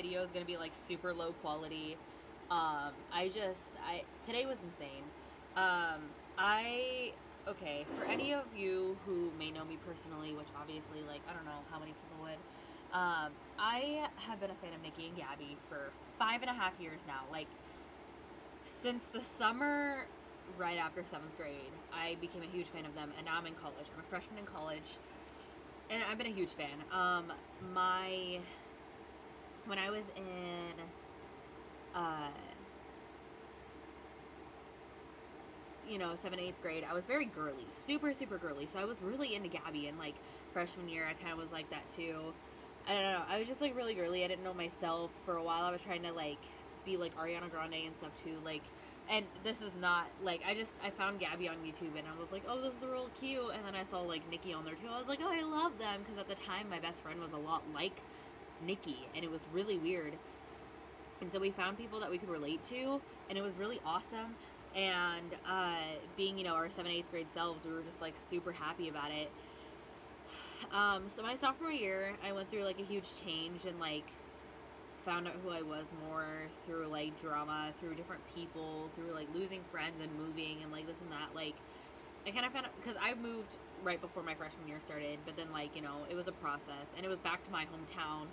video is gonna be like super low quality. Today was insane. Okay, for any of you who may know me personally, which obviously, like, I don't know how many people would, I have been a fan of Niki and Gabby for 5.5 years now. Like, since the summer right after 7th grade, I became a huge fan of them, and now I'm in college. I'm a freshman in college, and I've been a huge fan. When I was in, 7th, 8th grade, I was very girly, super girly. So I was really into Gabby, and like freshman year, I kind of was like that too. I don't know. I was just like really girly. I didn't know myself for a while. I was trying to like be like Ariana Grande and stuff too. Like, and this is not like, I found Gabby on YouTube and I was like, oh, this is real cute. And then I saw like Niki on there too. I was like, oh, I love them, because at the time my best friend was a lot like Niki, and it was really weird. And so we found people that we could relate to, and it was really awesome. And being, our 7th, 8th grade selves, we were just like super happy about it. So my sophomore year, I went through like a huge change, and like found out who I was more through like drama, through different people, through like losing friends and moving and like this and that. Like, I kind of found out, because I moved right before my freshman year started, but then like, it was a process, and it was back to my hometown.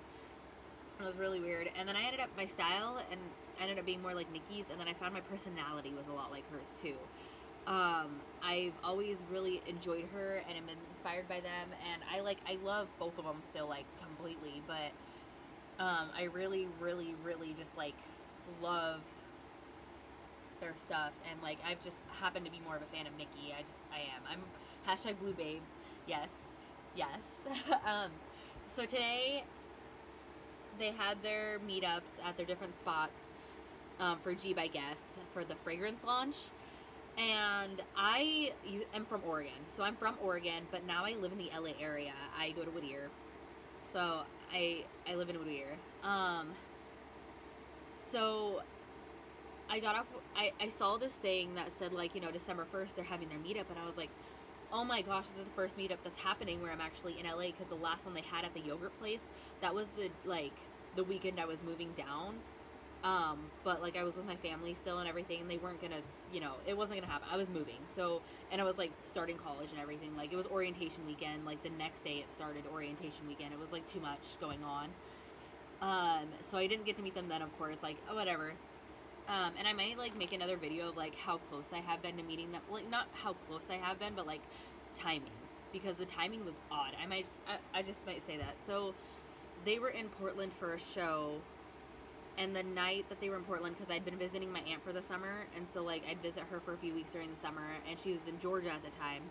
It was really weird. And then I ended up, my style and ended up being more like Niki's, and then I found my personality was a lot like hers too. I've always really enjoyed her and am inspired by them, and I love both of them still, like, completely, but I really just like love their stuff, and like I've just happened to be more of a fan of Niki. I'm hashtag blue babe. Yes. So today they had their meetups at their different spots for G by Guess for the fragrance launch. And I am from Oregon. So I'm from Oregon, but now I live in the LA area. I go to Whittier. So I live in Whittier. So I got off, I saw this thing that said like, December 1st they're having their meetup, and I was like, oh my gosh, this is the first meetup that's happening where I'm actually in LA, because the last one they had at the yogurt place, that was the weekend I was moving down. But like I was with my family still and everything, and they weren't gonna, it wasn't gonna happen. I was moving. So, and I was like starting college and everything. Like, it was orientation weekend. Like the next day it started orientation weekend. It was like too much going on. So I didn't get to meet them then, of course, like, oh, whatever. And I might like make another video of like how close I have been to meeting them. Like, not how close I have been, but like timing, because the timing was odd. I just might say that. So they were in Portland for a show, and the night that they were in Portland, because I'd been visiting my aunt for the summer, and so like I'd visit her for a few weeks during the summer, and she was in Georgia at the time,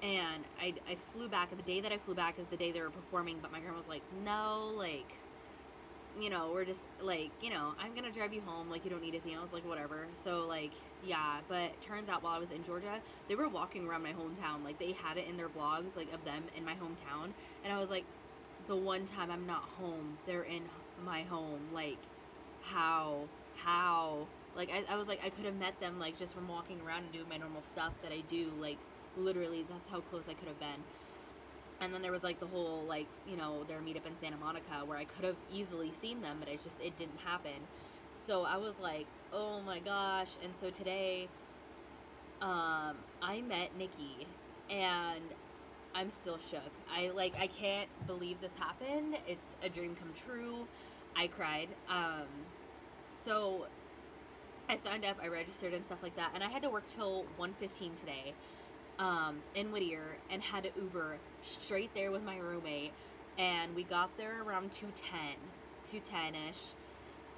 and I flew back, and the day that I flew back is the day they were performing, but my grandma was like, no, like, we're just like, I'm gonna drive you home, like, you don't need to see. And I was like, whatever. So like, yeah, but turns out while I was in Georgia, they were walking around my hometown, like they have it in their vlogs, like of them in my hometown, and I was like, the one time I'm not home, they're in my home, like, how, like, I was like, I could have met them, like, just from walking around and doing my normal stuff that I do, like, literally, that's how close I could have been. And then there was, like, the whole, like, their meetup in Santa Monica, where I could have easily seen them, but it didn't happen. So I was like, oh my gosh. And so today, I met Niki, and I'm still shook. I can't believe this happened. It's a dream come true. I cried. So I signed up, I registered and stuff like that, and I had to work till 1:15 today, in Whittier, and had to Uber straight there with my roommate, and we got there around 2:10-ish,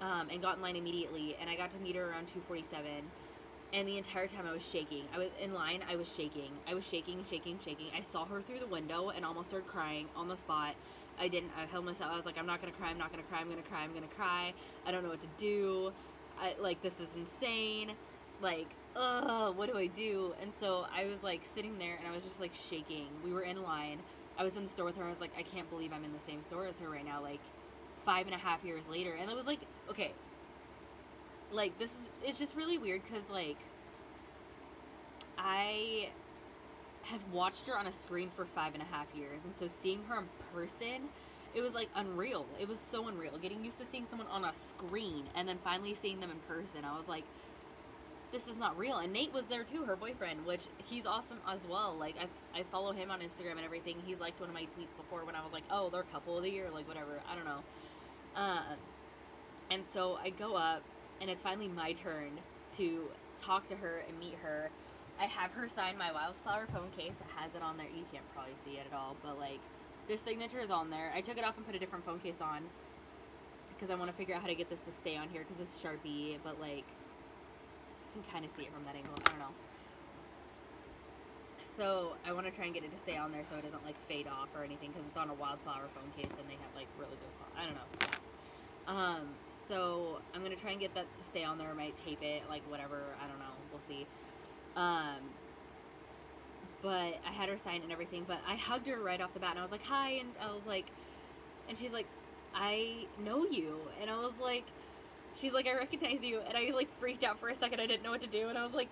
and got in line immediately, and I got to meet her around 2:47, and the entire time I was shaking. I was in line, I was shaking. I was shaking. I saw her through the window and almost started crying on the spot. I held myself. I was like, I'm not gonna cry. I'm gonna cry. I don't know what to do. Like, this is insane. Like, what do I do? And so I was like sitting there, and I was just like shaking. We were in line. I was in the store with her. I was like, I can't believe I'm in the same store as her right now, like 5.5 years later. And it was like, okay, like, it's just really weird, because like I have watched her on a screen for 5.5 years, and so seeing her in person it was like unreal. It was so unreal. Getting used to seeing someone on a screen and then finally seeing them in person. I was like, this is not real. And Nate was there too, her boyfriend, which he's awesome as well. Like, I follow him on Instagram and everything. He's liked one of my tweets before when I was like, oh, they're couple of the year, like whatever. I don't know. And so I go up and it's finally my turn to talk to her and meet her. I have her sign my wildflower phone case. It has it on there. You can't probably see it at all, but like, this signature is on there. I took it off and put a different phone case on because I want to figure out how to get this to stay on here because it's Sharpie, but like, you can kind of see it from that angle. I don't know. So I want to try and get it to stay on there so it doesn't like fade off or anything because it's on a wildflower phone case and they have like really good quality. I don't know. So I'm going to try and get that to stay on there. I might tape it, like whatever. I don't know. We'll see. But I had her sign and everything, but I hugged her right off the bat and I was like, hi. And I was like, and she's like, I know you. And I was like, she's like, I recognize you. And I like freaked out for a second. I didn't know what to do. And I was like,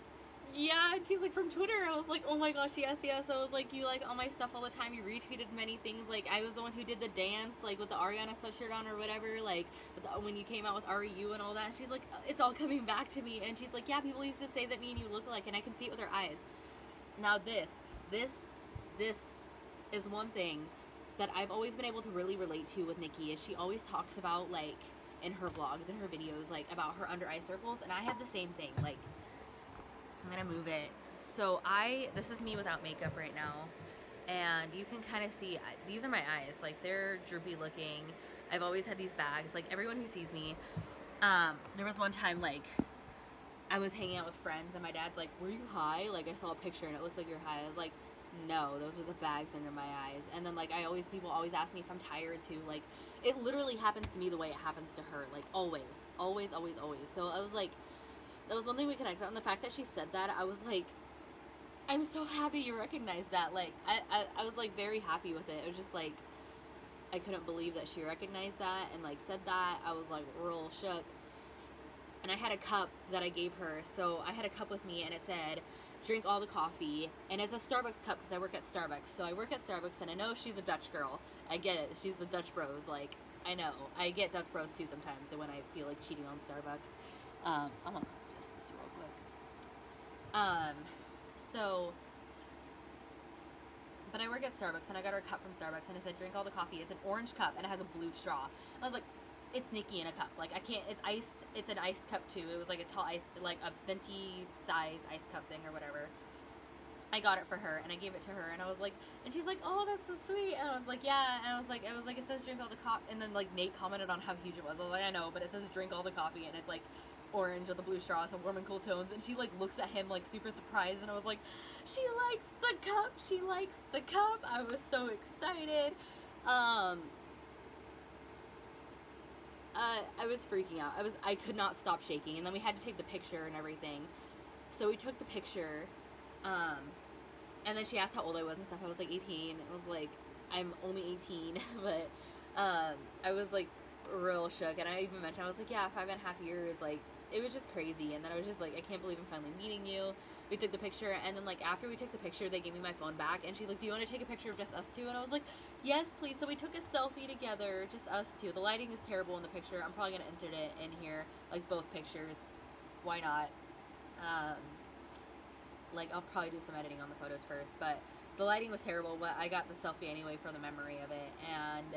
yeah. And she's like, from Twitter. I was like, oh my gosh, yes, yes. I was like, you like all my stuff all the time. You retweeted many things. Like, I was the one who did the dance, like with the Ariana sweatshirt on or whatever, like when you came out with REU and all that. And she's like, it's all coming back to me. And she's like, yeah, people used to say that me and you look alike, and I can see it with her eyes. Now this is one thing that I've always been able to really relate to with Niki, is she always talks about, like, in her vlogs and her videos, like, about her under eye circles, and I have the same thing. Like, I'm gonna move it. So this is me without makeup right now, and you can kind of see, these are my eyes, like, they're droopy looking. I've always had these bags, like, everyone who sees me, there was one time, like, I was hanging out with friends, and my dad's like, were you high? Like, I saw a picture, and it looked like you're high. I was like, no, those are the bags under my eyes. And then, like, people always ask me if I'm tired, too. Like, it literally happens to me the way it happens to her. Like, always. Always, always, always. So, I was like, that was one thing we connected on. The fact that she said that, I was like, I'm so happy you recognized that. Like, I was, like, very happy with it. It was just, like, I couldn't believe that she recognized that and, like, said that. I was, like, real shook. And I had a cup that I gave her. So I had a cup with me, and it said, drink all the coffee. And it's a Starbucks cup because I work at Starbucks. So I work at Starbucks, and I know she's a Dutch girl. I get it. She's the Dutch bros. Like, I know. I get Dutch bros too sometimes. So when I feel like cheating on Starbucks. I'm going to adjust this real quick. But I work at Starbucks, and I got her a cup from Starbucks, and it said, drink all the coffee. It's an orange cup, and it has a blue straw. I was like, it's Niki in a cup. Like, I can't, it's iced, it's an iced cup too. It was like a tall ice, like a venti size iced cup thing or whatever. I got it for her, and I gave it to her, and I was like, and she's like, oh, that's so sweet. And I was like, yeah. And I was like, it says drink all the coffee. And then, like, Nate commented on how huge it was. I was like, I know, but it says drink all the coffee, and it's like orange with a blue straw, so warm and cool tones. And she, like, looks at him, like, super surprised, and I was like, she likes the cup. She likes the cup. I was so excited. I was freaking out. I could not stop shaking, and then we had to take the picture and everything. So we took the picture, and then she asked how old I was and stuff. I was like 18. I was like, I'm only 18, but I was like real shook, and I even mentioned, I was like, yeah, 5.5 years, like, it was just crazy. And then I was just like, I can't believe I'm finally meeting you. We took the picture, and then, like, after we took the picture, they gave me my phone back, and she's like, do you want to take a picture of just us two? And I was like, yes, please. So we took a selfie together, just us two. The lighting is terrible in the picture. I'm probably going to insert it in here, like, both pictures. Why not? Like, I'll probably do some editing on the photos first, but the lighting was terrible, but I got the selfie anyway for the memory of it, and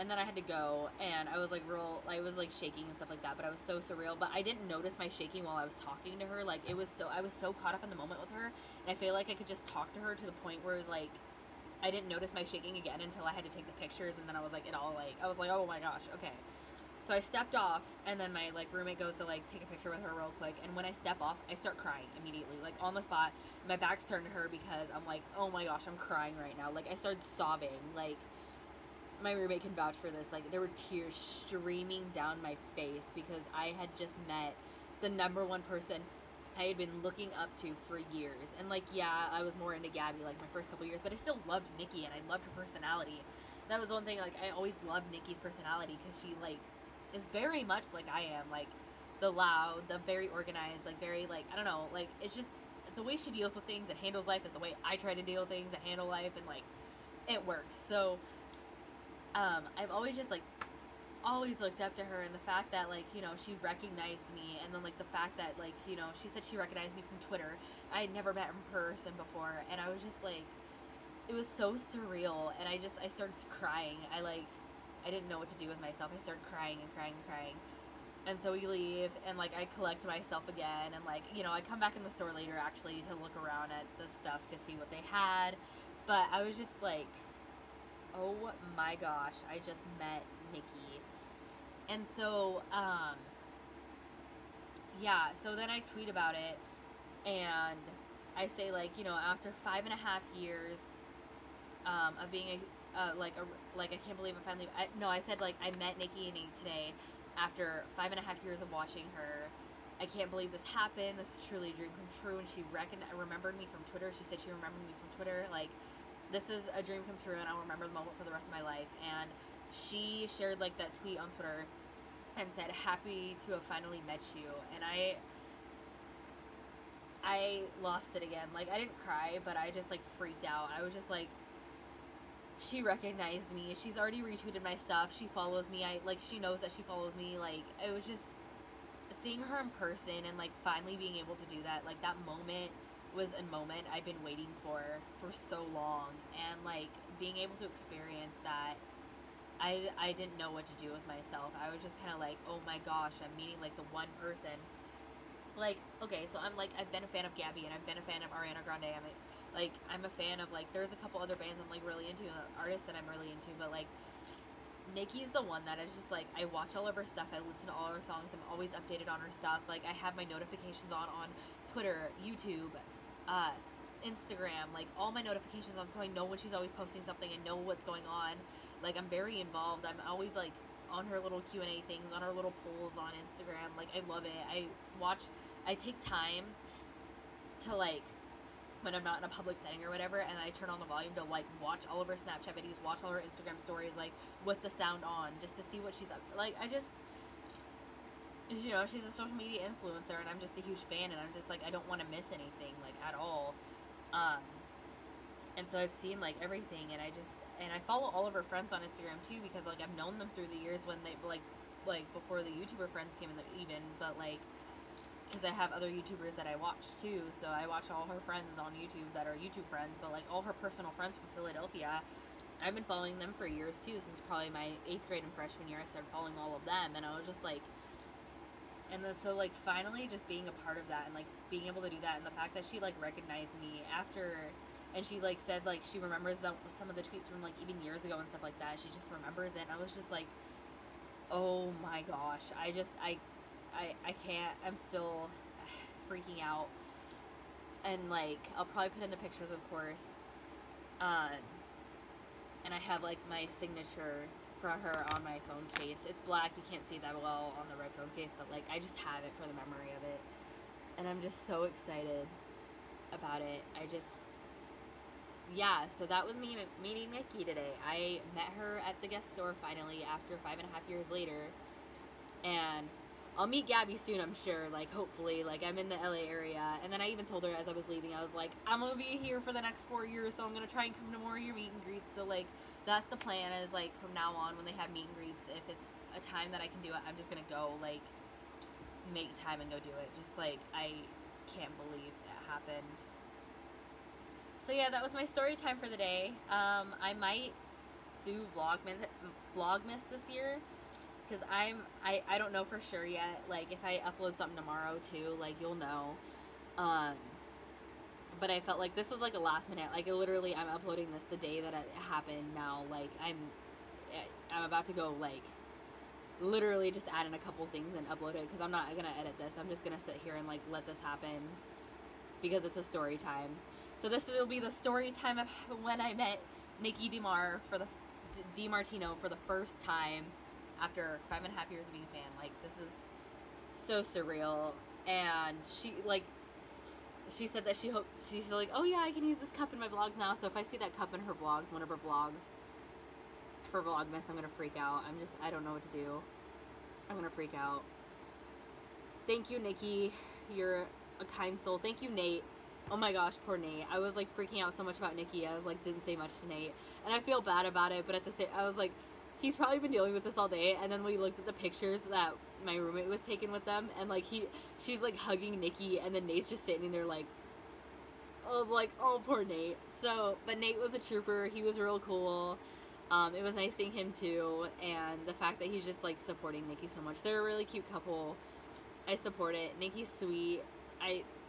then I had to go, and I was like I was like shaking and stuff like that, but I was so surreal. But I didn't notice my shaking while I was talking to her. Like, I was so caught up in the moment with her, and I feel like I could just talk to her to the point where it was like, I didn't notice my shaking again until I had to take the pictures, and then I was like, I was like, oh my gosh, okay. So I stepped off, and then my, like, roommate goes to, like, take a picture with her real quick, and when I step off, I start crying immediately, like, on the spot. My back's turned to her because I'm like, oh my gosh, I'm crying right now. Like, I started sobbing. Like, my roommate can vouch for this. Like, there were tears streaming down my face because I had just met the #1 person I had been looking up to for years. And, like, yeah, I was more into Gabby, like, my first couple years, but I still loved Niki, and I loved her personality. That was one thing, like, I always loved Niki's personality because she, like, is very much like I am, like, the loud, the very organized, like, very, like, I don't know, like, it's just the way she deals with things and handles life is the way I try to deal with things and handle life, and, like, it works. So I've always just like always looked up to her, and the fact that like, you know, she recognized me, and then like the fact that like, you know, she said she recognized me from Twitter. I had never met her in person before, and I was just like, it was so surreal, and I started crying. I didn't know what to do with myself. I started crying and crying and crying. And so we leave, and like I collect myself again, and like, you know, I come back in the store later actually to look around at the stuff to see what they had. But I was just like, oh my gosh, I just met Niki. And so, yeah, so then I tweet about it, and I say, like, you know, after 5.5 years, of being I can't believe I finally, I said, like, I met Niki and Nate today, after 5.5 years of watching her. I can't believe this happened. This is truly a dream come true. And she remembered me from Twitter. She said she remembered me from Twitter. Like, this is a dream come true, and I'll remember the moment for the rest of my life. And she shared, like, that tweet on Twitter and said, happy to have finally met you. And I lost it again. Like, I didn't cry, but I just, like, freaked out. I was just like, she recognized me. She's already retweeted my stuff. She follows me. She knows that she follows me. Like, it was just seeing her in person and, like, finally being able to do that. Like, that moment was a moment I've been waiting for so long. And, like, being able to experience that, I didn't know what to do with myself. I was just kind of like, oh my gosh, I'm meeting, like, the one person. Like, okay, so I'm, like, I've been a fan of Gabby, and I've been a fan of Ariana Grande. I'm a fan of, like, there's a couple other bands I'm, like, really into, artists that I'm really into, but, like, Niki's the one that is just, like, I watch all of her stuff, I listen to all her songs, I'm always updated on her stuff. Like, I have my notifications on Twitter, YouTube, Instagram, like, all my notifications on, so I know when she's always posting something, I know what's going on. Like, I'm very involved. I'm always, like, on her little Q&A things, on her little polls on Instagram. Like, I love it. I take time to, like, when I'm not in a public setting or whatever, and I turn on the volume to, like, watch all of her Snapchat videos, watch all her Instagram stories, like, with the sound on, just to see what she's up. Like, I just, you know, she's a social media influencer, and I'm just a huge fan, and I'm just, like, I don't want to miss anything, like, at all. And so I've seen, like, everything, and I follow all of her friends on Instagram, too, because, like, I've known them through the years when they, like, before the YouTuber friends came in, even, but, like, because I have other YouTubers that I watch, too, so I watch all her friends on YouTube that are YouTube friends, but, like, all her personal friends from Philadelphia, I've been following them for years, too, since probably my 8th grade and freshman year. I started following all of them, and I was just, like, and then, so, like, finally just being a part of that, and, like, being able to do that, and the fact that she, like, recognized me after. And she, like, said, like, she remembers some of the tweets from, like, even years ago and stuff like that. She just remembers it. And I was just like, oh, my gosh. I can't. I'm still freaking out. And, like, I'll probably put in the pictures, of course. And I have, like, my signature for her on my phone case. It's black. You can't see that well on the red phone case. But, like, I just have it for the memory of it. And I'm just so excited about it. Yeah, so that was me meeting Niki today. I met her at the guest store finally after 5.5 years later. And I'll meet Gabby soon, I'm sure, like, hopefully. Like, I'm in the LA area. And then I even told her as I was leaving, I was like, I'm going to be here for the next 4 years, so I'm going to try and come to more of your meet and greets. So, like, that's the plan, is, like, from now on, when they have meet and greets, if it's a time that I can do it, I'm just going to go, like, make time and go do it. Just, like, I can't believe it happened. So yeah, that was my story time for the day. I might do vlogmas this year, because I don't know for sure yet. Like, if I upload something tomorrow too, like, you'll know. But I felt like this was like a last minute. Like, literally, I'm uploading this the day that it happened. Now, like, I'm about to go, like, literally just add in a couple things and upload it, because I'm not gonna edit this. I'm just gonna sit here and, like, let this happen, because it's a story time. So this will be the story time of when I met Niki Demartino for the first time after 5.5 years of being a fan. Like, this is so surreal. And she said that she's like, oh yeah, I can use this cup in my vlogs now. So if I see that cup in her vlogs, one of her vlogs for Vlogmas, I'm gonna freak out. I don't know what to do. I'm gonna freak out. Thank you, Niki. You're a kind soul. Thank you, Nate. Oh my gosh, poor Nate. I was like freaking out so much about Niki. I was like, didn't say much to Nate. And I feel bad about it, but at the same, I was like, he's probably been dealing with this all day. And then we looked at the pictures that my roommate was taking with them, and like she's like hugging Niki, and then Nate's just sitting there like, I was like, oh, poor Nate. So, but Nate was a trooper. He was real cool. It was nice seeing him too, and the fact that he's just like supporting Niki so much. They're a really cute couple. I support it. Niki's sweet.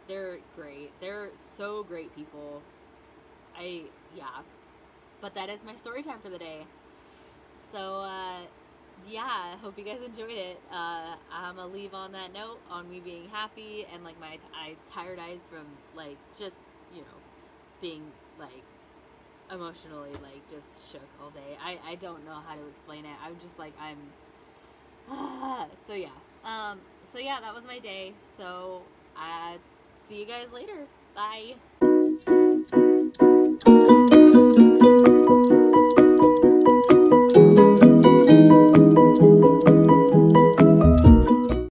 They're great. They're so great people. Yeah. But that is my story time for the day. So, yeah, I hope you guys enjoyed it. I'm gonna leave on that note, on me being happy and like my tired eyes from like just, you know, being like emotionally like just shook all day. I don't know how to explain it. I'm just like, so yeah. So yeah, that was my day. So see you guys later. Bye.